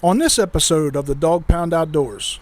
On this episode of the Dog Pound Outdoors.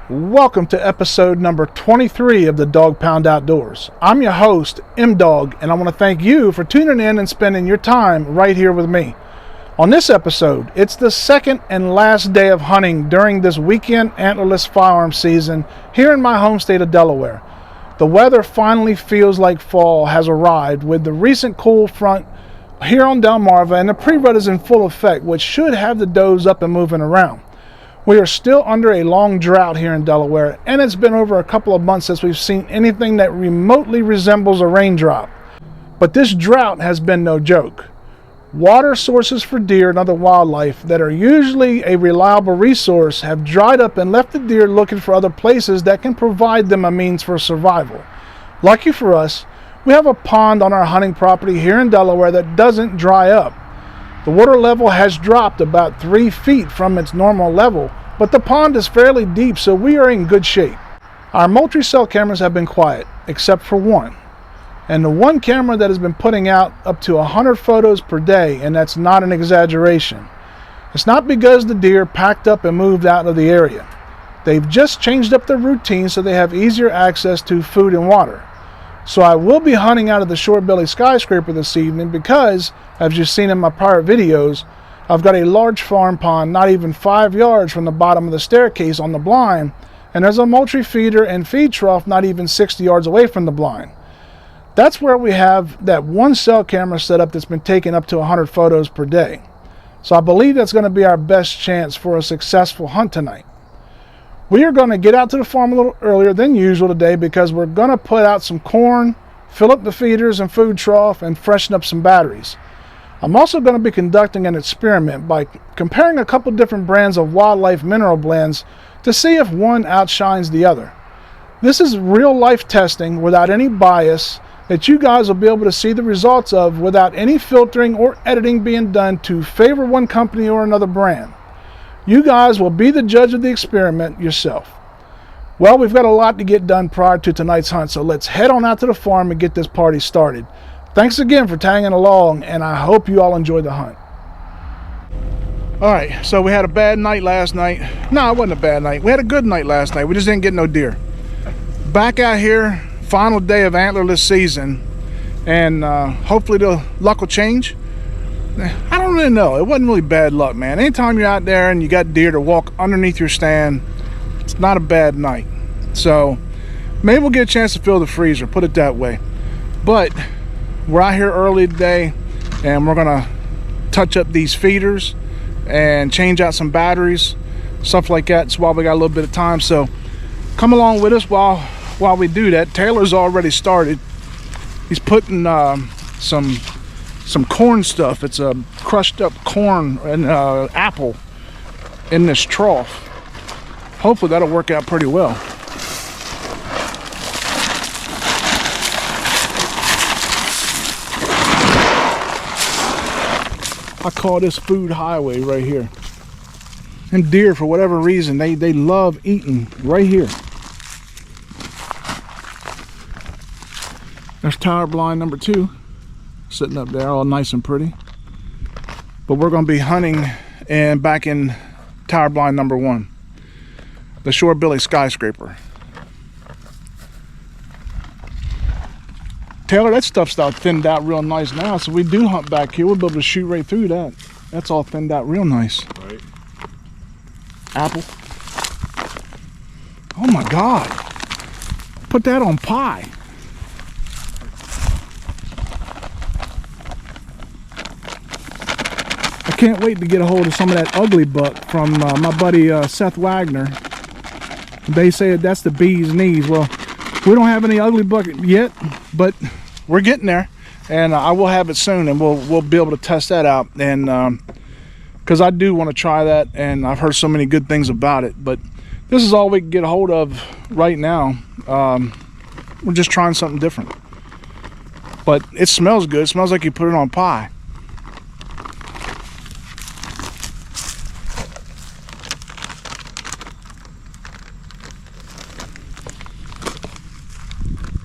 Welcome to episode number 23 of the Dog Pound Outdoors. I'm your host, M-Dog, and I want to thank you for tuning in and spending your time right here with me. On this episode, it's the second and last day of hunting during this weekend Antlerless Firearms season here in my home state of Delaware. The weather finally feels like fall has arrived with the recent cool front here on Delmarva, and the pre-rut is in full effect, which should have the does up and moving around. We are still under a long drought here in Delaware, and it's been over a couple of months since we've seen anything that remotely resembles a raindrop. But this drought has been no joke. Water sources for deer and other wildlife that are usually a reliable resource have dried up and left the deer looking for other places that can provide them a means for survival. Lucky for us, we have a pond on our hunting property here in Delaware that doesn't dry up. The water level has dropped about 3 feet from its normal level, but the pond is fairly deep, so we are in good shape. Our multi-cell cameras have been quiet, except for one. And the one camera that has been putting out up to 100 photos per day, and that's not an exaggeration. It's not because the deer packed up and moved out of the area. They've just changed up their routine so they have easier access to food and water. So I will be hunting out of the short-bellied skyscraper this evening because, as you've seen in my prior videos, I've got a large farm pond not even 5 yards from the bottom of the staircase on the blind, and there's a multi-feeder and feed trough not even 60 yards away from the blind. That's where we have that one cell camera set up that's been taking up to 100 photos per day. So I believe that's going to be our best chance for a successful hunt tonight. We are going to get out to the farm a little earlier than usual today because we're going to put out some corn, fill up the feeders and food trough, and freshen up some batteries. I'm also going to be conducting an experiment by comparing a couple different brands of wildlife mineral blends to see if one outshines the other. This is real life testing without any bias that you guys will be able to see the results of without any filtering or editing being done to favor one company or another brand. You guys will be the judge of the experiment yourself. Well, we've got a lot to get done prior to tonight's hunt, so let's head on out to the farm and get this party started. Thanks again for tagging along, and I hope you all enjoy the hunt. Alright, so we had a bad night last night. No, it wasn't a bad night. We had a good night last night. We just didn't get no deer. Back out here, final day of antlerless season, and hopefully the luck will change. I don't really know. It wasn't really bad luck, man. Anytime you're out there and you got deer to walk underneath your stand, it's not a bad night. So maybe we'll get a chance to fill the freezer, put it that way. But we're out here early today, and we're gonna touch up these feeders and change out some batteries, stuff like that. That's why we got a little bit of time. So come along with us while we do that. Taylor's already started. He's putting some corn stuff. It's a crushed up corn and apple in this trough. Hopefully that'll work out pretty well. I call this food highway right here. And deer, for whatever reason, they love eating right here. There's tower blind number 2 sitting up there all nice and pretty. But we're going to be hunting and back in tower blind number 1, the Shore-Billy Skyscraper. Taylor, that stuff's all thinned out real nice now, so we do hunt back here, we'll be able to shoot right through that. That's all thinned out real nice. Right. Apple. Oh my God. Put that on pie. I can't wait to get a hold of some of that ugly buck from my buddy Seth Wagner. They say that's the bee's knees. Well, we don't have any ugly buck yet, but we're getting there, and I will have it soon, and we'll be able to test that out. And because I do want to try that, and I've heard so many good things about it. But this is all we can get a hold of right now. We're just trying something different, but it smells good. It smells like you put it on pie.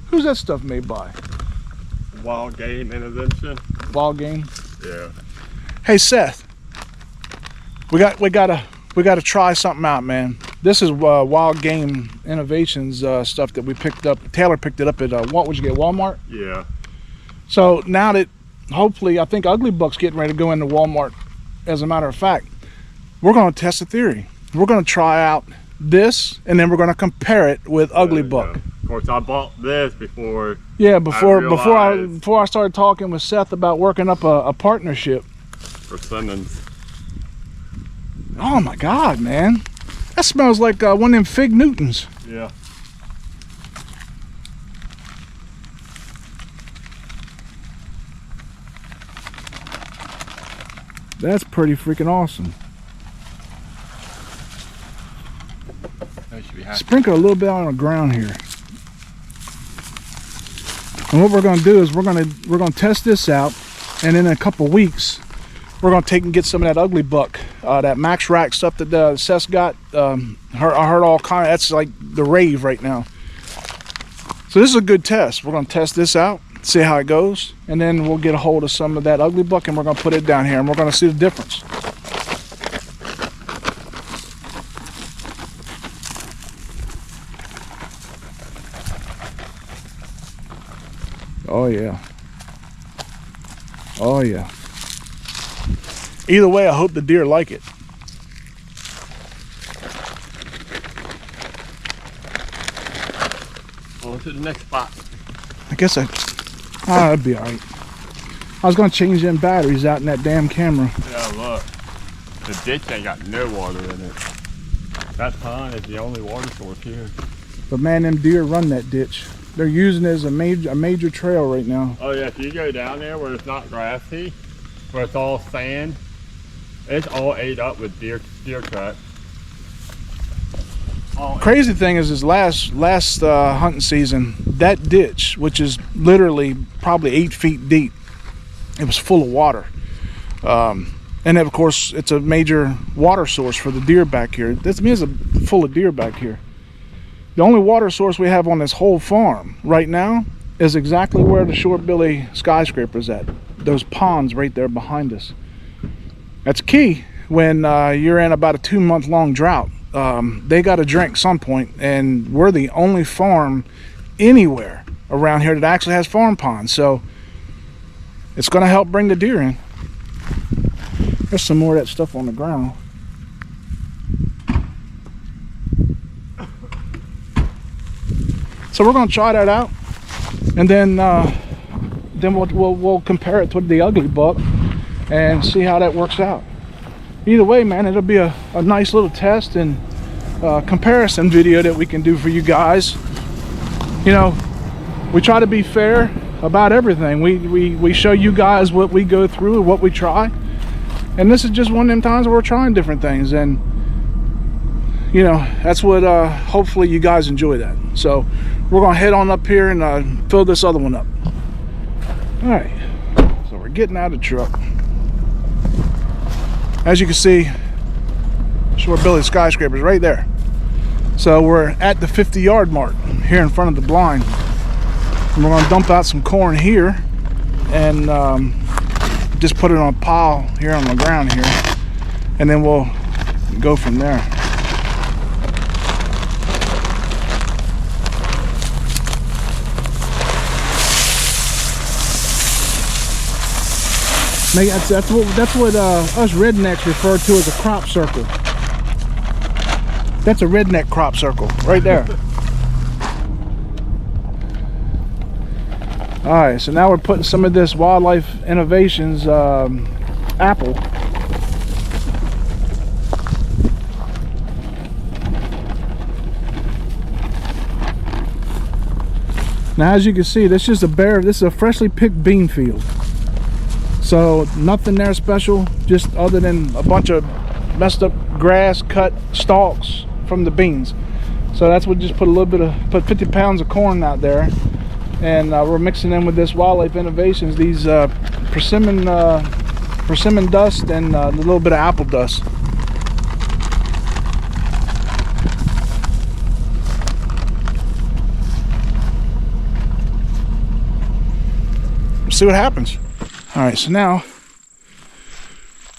Who's that stuff made by? Wild Game Intervention. Wild Game. Yeah. Hey Seth, we gotta try something out, man. This is Wild Game Innovations stuff that we picked up. Taylor picked it up at what would you get, Walmart? Yeah. So now that hopefully I think Ugly Buck's getting ready to go into Walmart, as a matter of fact, we're going to test the theory. We're going to try out this, and then we're going to compare it with Ugly Buck. Of course, I bought this before. Yeah, before I started talking with Seth about working up a partnership. For Simmons. Oh my God, man, that smells like one of them Fig Newtons. Yeah. That's pretty freaking awesome. Sprinkle a little bit on the ground here. And what we're going to do is we're going to test this out, and in a couple weeks we're going to take and get some of that Ugly Buck, that Max Rack stuff that Seth's got. I heard all kind of, that's like the rave right now. So this is a good test. We're going to test this out, see how it goes, and then we'll get a hold of some of that Ugly Buck, and we're going to put it down here, and we're going to see the difference. Oh yeah. Oh yeah. Either way, I hope the deer like it. On to the next spot. I guess that'd be all right. I was gonna change them batteries out in that damn camera. Yeah, look. The ditch ain't got no water in it. That pond is the only water source here. But man, them deer run that ditch. They're using it as a major trail right now. Oh yeah, if you go down there where it's not grassy, where it's all sand, it's all ate up with deer tracks. Crazy thing is, this last hunting season, that ditch, which is literally probably 8 feet deep, it was full of water. And then of course, it's a major water source for the deer back here. This means it's full of deer back here. The only water source we have on this whole farm right now is exactly where the Shore-Billy Skyscraper is at. Those ponds right there behind us. That's key when you're in about a 2-month-long drought. They got to drink some point, and we're the only farm anywhere around here that actually has farm ponds. So it's going to help bring the deer in. There's some more of that stuff on the ground. So we're going to try that out, and then we'll compare it to the Ugly Buck and see how that works out. Either way, man, it'll be a nice little test and comparison video that we can do for you guys. You know, we try to be fair about everything. We show you guys what we go through and what we try, and this is just one of them times where we're trying different things, and you know, that's what hopefully you guys enjoy that. So we're gonna head on up here and fill this other one up. All right, so we're getting out of the truck. As you can see, Shore-Billy Skyscraper's right there. So we're at the 50-yard mark here in front of the blind. And we're gonna dump out some corn here and just put it on a pile here on the ground here. And then we'll and go from there. That's what us rednecks refer to as a crop circle. That's a redneck crop circle right there. All right, so now we're putting some of this Wildlife Innovations apple. Now, as you can see, this is a freshly picked bean field. So nothing there special, just other than a bunch of messed up grass, cut stalks from the beans. So that's what, just put 50 pounds of corn out there, and we're mixing in with this Wildlife Innovations, these persimmon dust and a little bit of apple dust. See what happens. All right, so now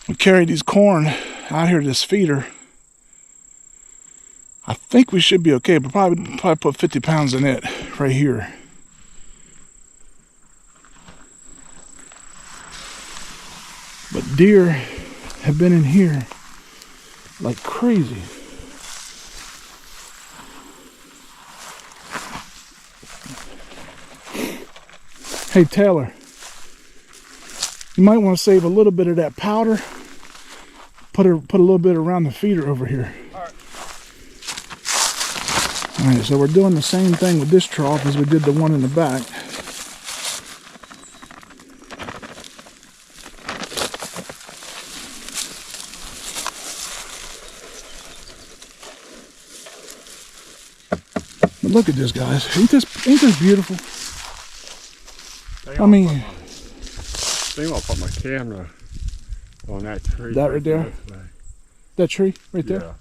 we carry these corn out here to this feeder. I think we should be okay, but probably put 50 pounds in it right here. But deer have been in here like crazy. Hey Taylor, you might want to save a little bit of that powder. Put a little bit around the feeder over here. All right, so we're doing the same thing with this trough as we did the one in the back. But look at this, guys. Ain't this beautiful? I mean, I think I'll put my camera on that tree. That right there? That tree right there? Yeah.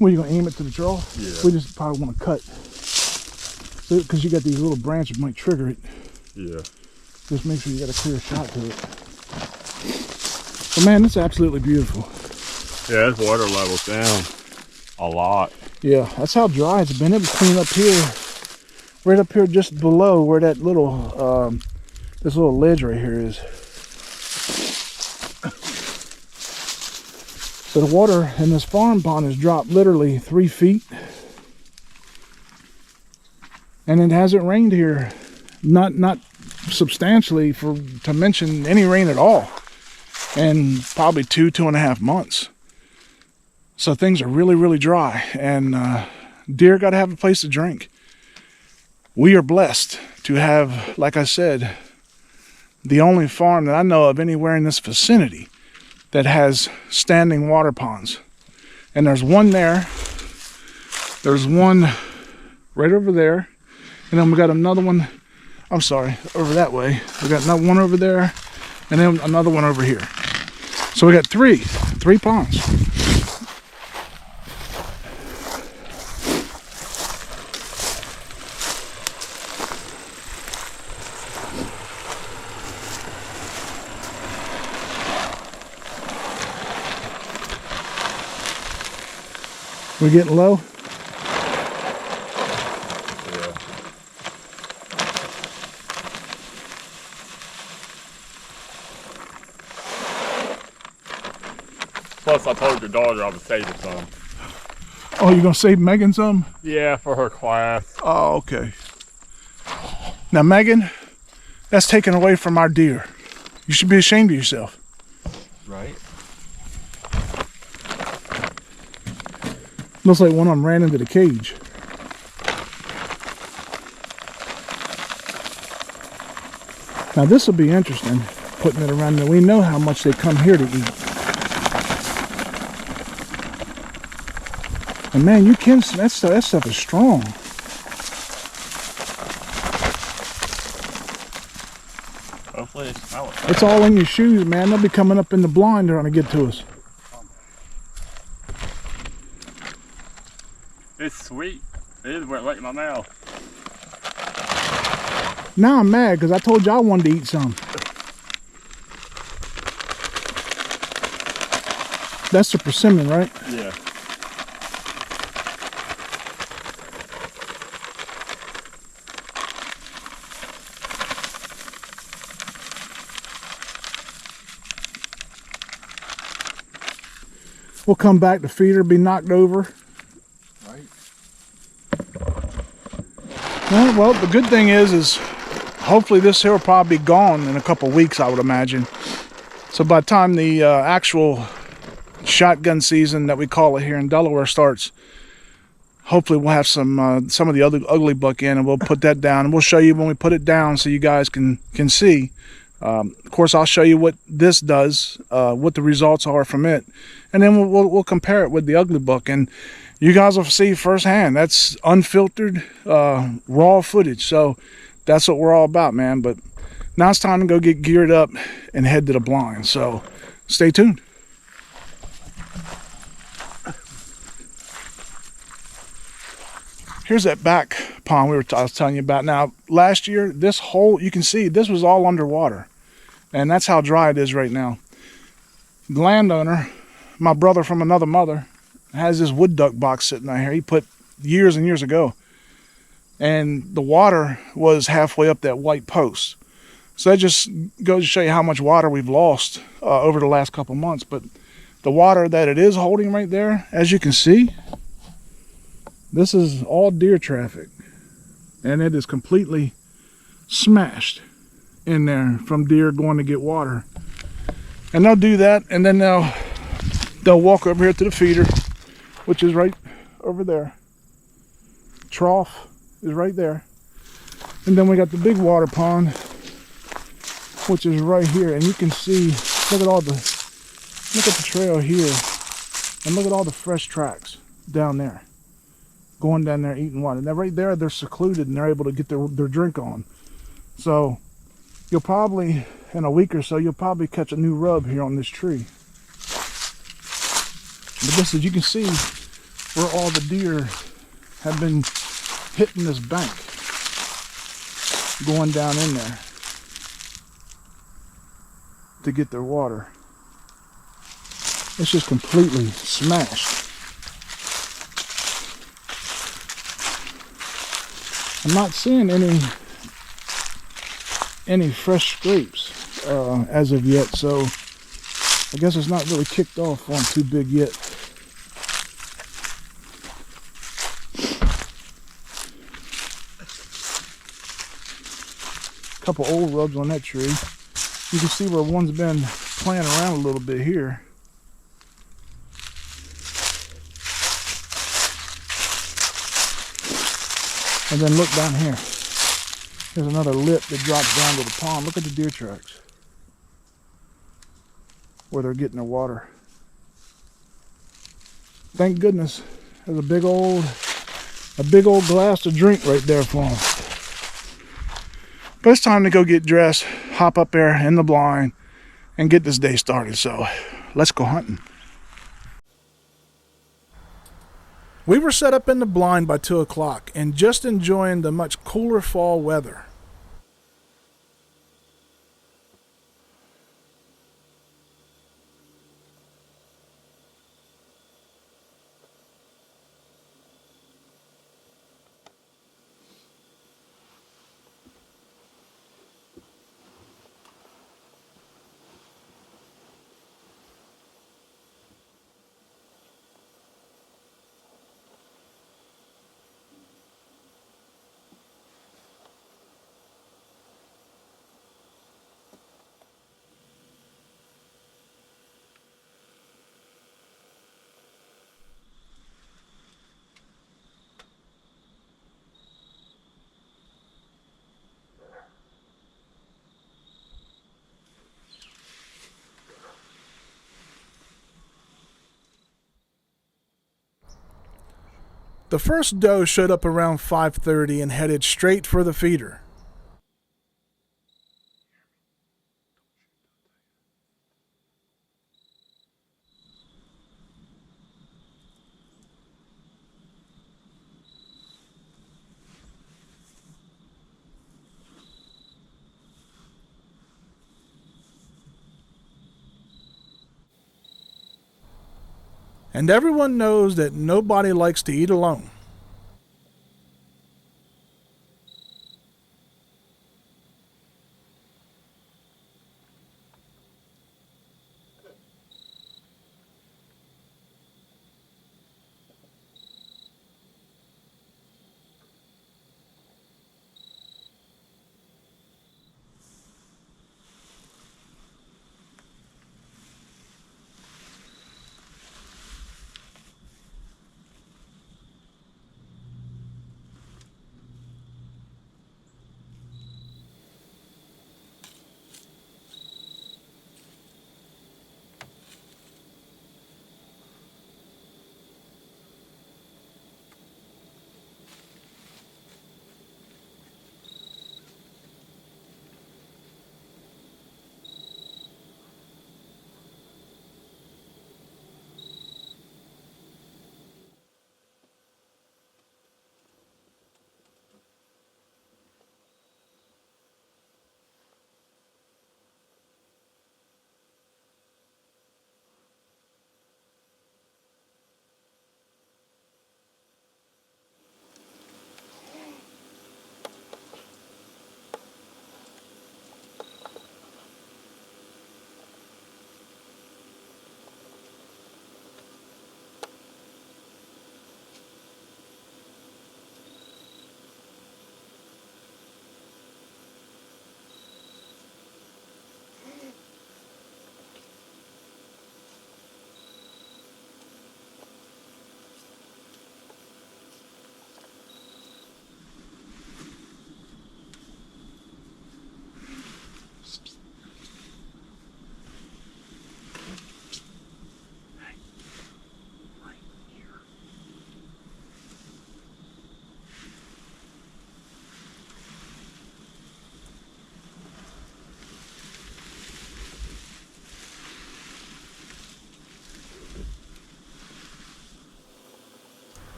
Well, you gonna aim it to the trough? Yeah. We just probably want to cut, because you got these little branches might trigger it. Yeah. Just make sure you got a clear shot to it. But man, it's absolutely beautiful. Yeah, this water level's down a lot. Yeah, that's how dry it's been. It was clean up here, right up here, just below where that little, this little ledge right here is. So the water in this farm pond has dropped literally 3 feet. And it hasn't rained here, not substantially, to mention any rain at all, in probably 2.5 months. So things are really, really dry, and deer got to have a place to drink. We are blessed to have, like I said, the only farm that I know of anywhere in this vicinity that has standing water ponds. And there's one there, there's one right over there, and then we got another one, I'm sorry, over that way. We got another one over there, and then another one over here. So we got three ponds. We're getting low. Yeah. Plus, I told your daughter I would save her some. Oh, you're gonna save Megan some? Yeah, for her class. Oh, okay. Now, Megan, that's taken away from our deer. You should be ashamed of yourself. Right. Looks like one of them ran into the cage. Now this will be interesting, putting it around there. We know how much they come here to eat. And man, you can, that stuff is strong. Hopefully they smell it. It's all in your shoes, man. They'll be coming up in the blind trying to get to us. It's sweet. It just went right in my mouth. Now I'm mad because I told you I wanted to eat some. That's the persimmon, right? Yeah. We'll come back, the feeder be knocked over. Right. Well, the good thing is hopefully this here will probably be gone in a couple weeks, I would imagine. So by the time the actual shotgun season that we call it here in Delaware starts, hopefully we'll have some of the other ugly buck in, and we'll put that down, and we'll show you when we put it down so you guys can see. Of course, I'll show you what this does, what the results are from it, and then we'll compare it with the ugly buck, and you guys will see firsthand. That's unfiltered, raw footage. So that's what we're all about, man. But now it's time to go get geared up and head to the blind. So stay tuned. Here's that back pond I was telling you about. Now, last year, this whole, you can see, this was all underwater. And that's how dry it is right now. The landowner, my brother from another mother, has this wood duck box sitting out here. He put years and years ago. And the water was halfway up that white post. So that just goes to show you how much water we've lost over the last couple months. But the water that it is holding right there, as you can see, this is all deer traffic, and it is completely smashed in there from deer going to get water. And they'll do that, and then they'll walk over here to the feeder, which is right over there. Trough is right there, and then we got the big water pond, which is right here. And you can see, look at the trail here, and look at all the fresh tracks down there. Going down there eating water. Now right there, they're secluded and they're able to get their drink on. So you'll probably, in a week or so, you'll probably catch a new rub here on this tree. But this, as you can see, where all the deer have been hitting this bank, going down in there to get their water. It's just completely smashed. I'm not seeing any fresh scrapes as of yet, so I guess it's not really kicked off on too big yet. A couple old rubs on that tree. You can see where one's been playing around a little bit here. And then look down here. There's another lip that drops down to the pond. Look at the deer tracks where they're getting their water. Thank goodness there's a big old glass to drink right there for them. But it's time to go get dressed, hop up there in the blind, and get this day started. So let's go hunting. We were set up in the blind by 2 o'clock and just enjoying the much cooler fall weather. The first doe showed up around 5:30 and headed straight for the feeder. And everyone knows that nobody likes to eat alone.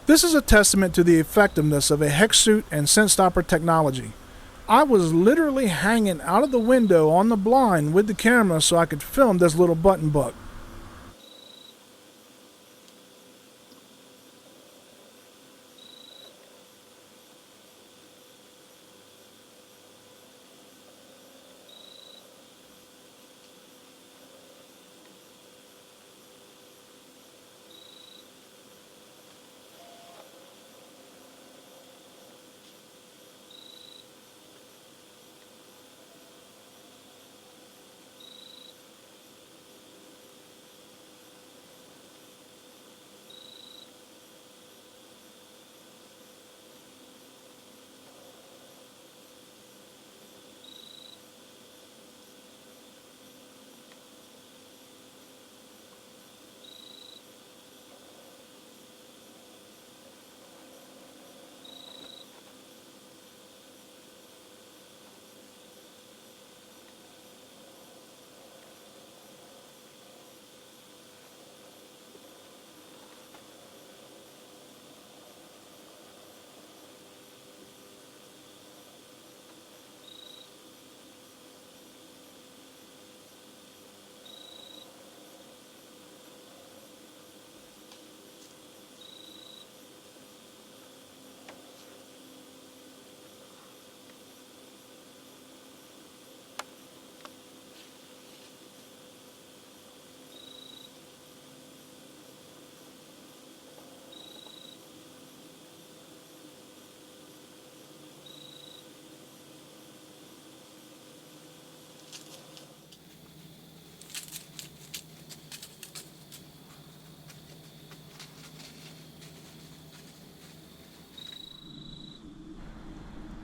This is a testament to the effectiveness of a HECS suit and scent stopper technology. I was literally hanging out of the window on the blind with the camera so I could film this little button buck.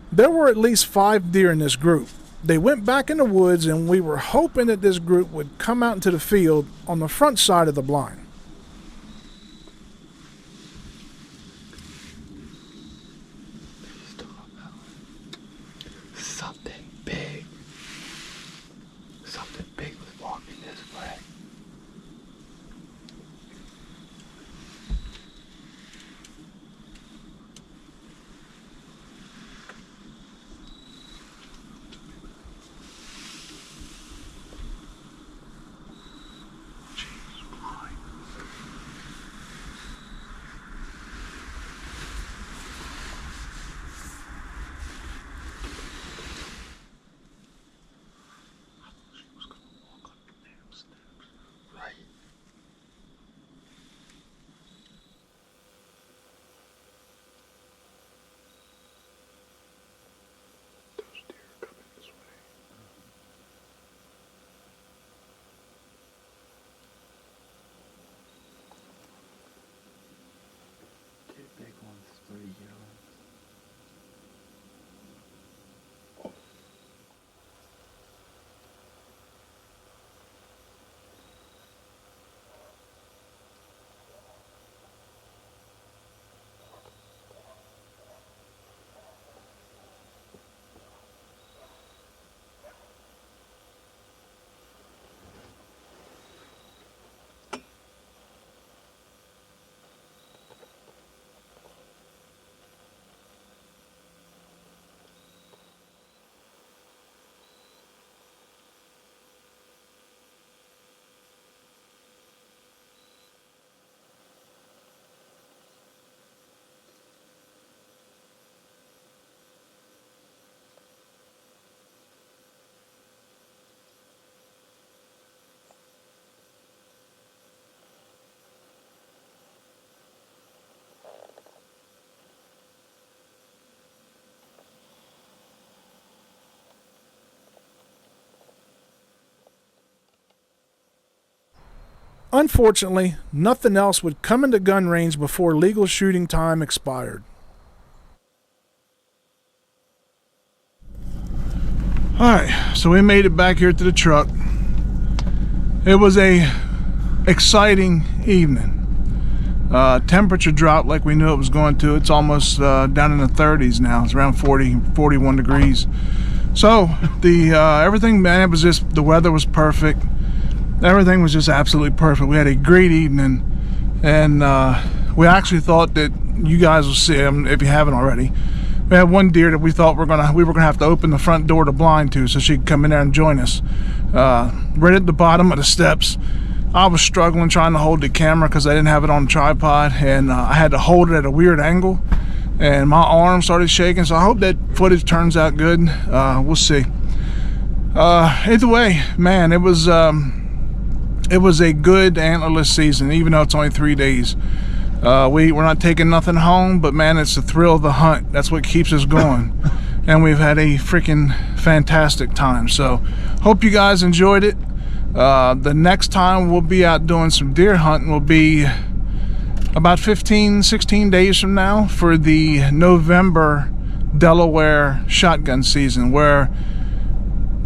There were at least 5 deer in this group. They went back in the woods and we were hoping that this group would come out into the field on the front side of the blind. Something big. Something big was walking this way. Jesus Christ. Unfortunately, nothing else would come into gun range before legal shooting time expired. Alright, so we made it back here to the truck. It was a exciting evening. Temperature dropped like we knew it was going to. It's almost down in the 30s now. It's around 40, 41 degrees. So the everything, man, it was just, the weather was perfect. Everything was just absolutely perfect. We had a great evening, and we actually thought that you guys will see them if you haven't already. We had one deer that we thought we were gonna have to open the front door to blind to so she could come in there and join us. Right at the bottom of the steps, I was struggling trying to hold the camera because I didn't have it on a tripod, and I had to hold it at a weird angle, and my arm started shaking. So I hope that footage turns out good. We'll see. Either way, man, it was a good antlerless season, even though it's only 3 days. We're not taking nothing home, but man, it's the thrill of the hunt. That's what keeps us going. And we've had a freaking fantastic time. So hope you guys enjoyed it. The next time we'll be out doing some deer hunting will be about 15, 16 days from now for the November Delaware shotgun season, where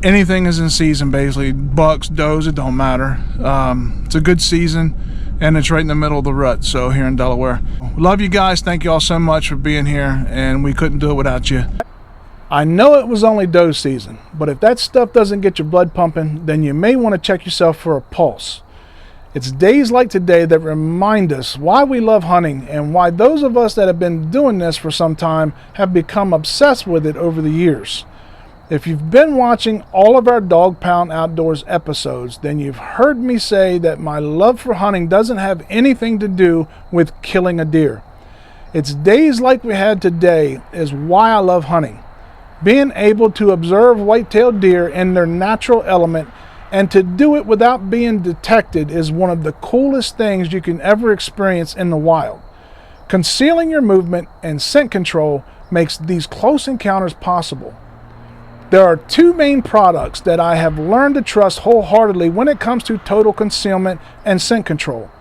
anything is in season, basically. Bucks, does, it don't matter. It's a good season, and it's right in the middle of the rut, so here in Delaware. Love you guys. Thank you all so much for being here, and we couldn't do it without you. I know it was only doe season, but if that stuff doesn't get your blood pumping, then you may want to check yourself for a pulse. It's days like today that remind us why we love hunting, and why those of us that have been doing this for some time have become obsessed with it over the years. If you've been watching all of our Dog Pound Outdoors episodes, then you've heard me say that my love for hunting doesn't have anything to do with killing a deer. It's days like we had today is why I love hunting. Being able to observe white-tailed deer in their natural element, and to do it without being detected, is one of the coolest things you can ever experience in the wild. Concealing your movement and scent control makes these close encounters possible. There are two main products that I have learned to trust wholeheartedly when it comes to total concealment and scent control.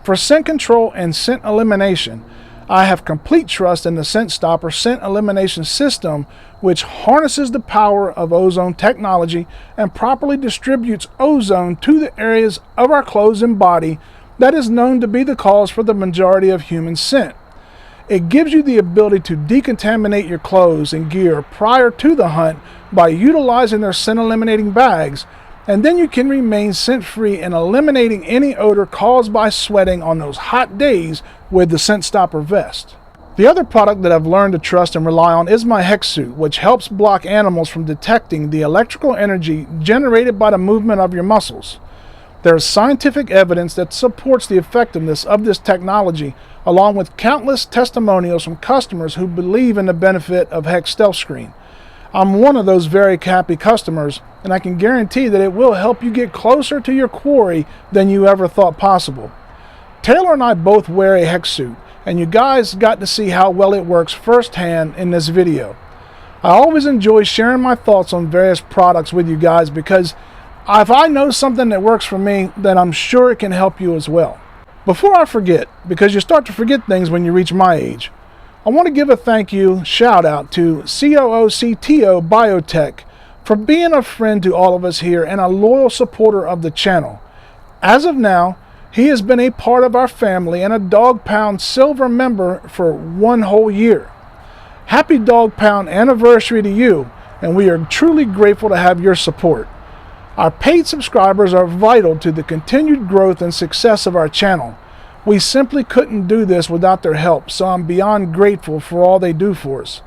For scent control and scent elimination, I have complete trust in the Scent Stopper scent elimination system, which harnesses the power of ozone technology and properly distributes ozone to the areas of our clothes and body that is known to be the cause for the majority of human scent. It gives you the ability to decontaminate your clothes and gear prior to the hunt by utilizing their scent eliminating bags, and then you can remain scent free and eliminating any odor caused by sweating on those hot days with the Scent Stopper vest. The other product that I've learned to trust and rely on is my HECS suit, which helps block animals from detecting the electrical energy generated by the movement of your muscles. There is scientific evidence that supports the effectiveness of this technology, along with countless testimonials from customers who believe in the benefit of HECS StealthScreen. I'm one of those very happy customers, and I can guarantee that it will help you get closer to your quarry than you ever thought possible. Taylor and I both wear a HECS suit, and you guys got to see how well it works firsthand in this video. I always enjoy sharing my thoughts on various products with you guys, because if I know something that works for me, then I'm sure it can help you as well. Before I forget, because you start to forget things when you reach my age, I want to give a thank you shout out to COOCTO Biotech for being a friend to all of us here and a loyal supporter of the channel. As of now, he has been a part of our family and a Dog Pound Silver member for 1 whole year. Happy Dog Pound anniversary to you, and we are truly grateful to have your support. Our paid subscribers are vital to the continued growth and success of our channel. We simply couldn't do this without their help, so I'm beyond grateful for all they do for us.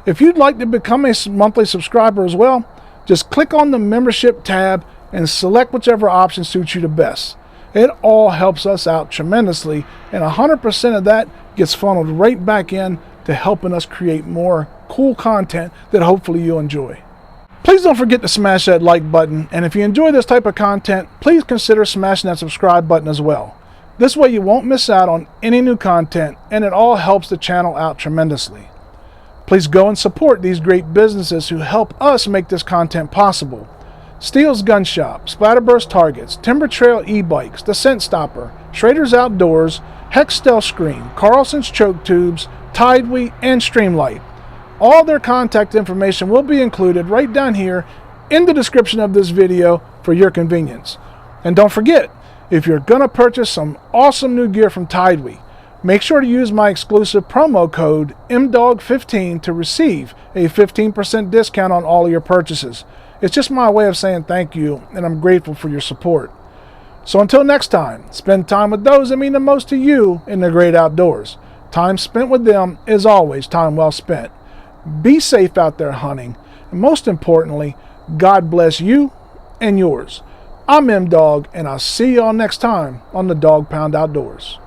If you'd like to become a monthly subscriber as well, just click on the membership tab and select whichever option suits you the best. It all helps us out tremendously, and 100% of that gets funneled right back in to helping us create more cool content that hopefully you'll enjoy. Please don't forget to smash that like button, and if you enjoy this type of content, please consider smashing that subscribe button as well. This way you won't miss out on any new content, and it all helps the channel out tremendously. Please go and support these great businesses who help us make this content possible. STEEL'S Gun Shop, Splatterburst Targets, TIMBERTRAIL e-bikes, The Scent Stopper, SCHRADER'S Outdoors, HECS StealthScreen, CARLSON'S choke tubes, TideWe, and STREAMLIGHT. All their contact information will be included right down here in the description of this video for your convenience. And don't forget, if you're going to purchase some awesome new gear from TideWe, make sure to use my exclusive promo code MDOG15 to receive a 15% discount on all of your purchases. It's just my way of saying thank you, and I'm grateful for your support. So until next time, spend time with those that mean the most to you in the great outdoors. Time spent with them is always time well spent. Be safe out there hunting, and most importantly, God bless you and yours. I'm M-Dog, and I'll see y'all next time on the Dog Pound Outdoors.